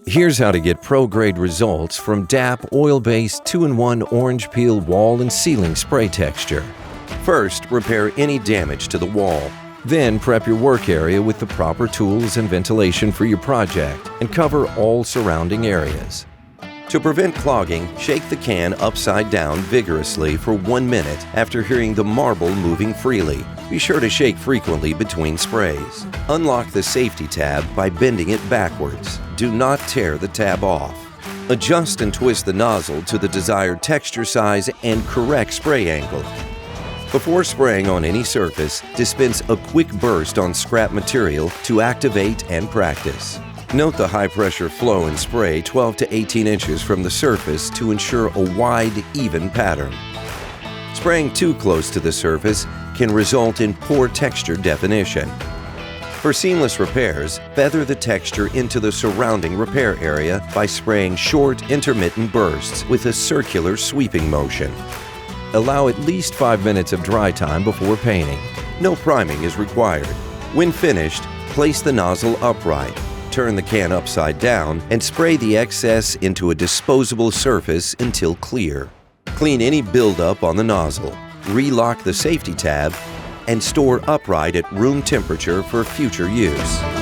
Here's how to get pro-grade results from DAP oil-based 2-in-1 orange peel wall and ceiling spray texture. First, repair any damage to the wall. Then prep your work area with the proper tools and ventilation for your project and cover all surrounding areas. To prevent clogging, shake the can upside down vigorously for 1 minute after hearing the marble moving freely. Be sure to shake frequently between sprays. Unlock the safety tab by bending it backwards. Do not tear the tab off. Adjust and twist the nozzle to the desired texture size and correct spray angle. Before spraying on any surface, dispense a quick burst on scrap material to activate and practice. Note the high-pressure flow and spray 12 to 18 inches from the surface to ensure a wide, even pattern. Spraying too close to the surface can result in poor texture definition. For seamless repairs, feather the texture into the surrounding repair area by spraying short, intermittent bursts with a circular sweeping motion. Allow at least 5 minutes of dry time before painting. No priming is required. When finished, place the nozzle upright. Turn the can upside down and spray the excess into a disposable surface until clear. Clean any buildup on the nozzle. Relock the safety tab and store upright at room temperature for future use.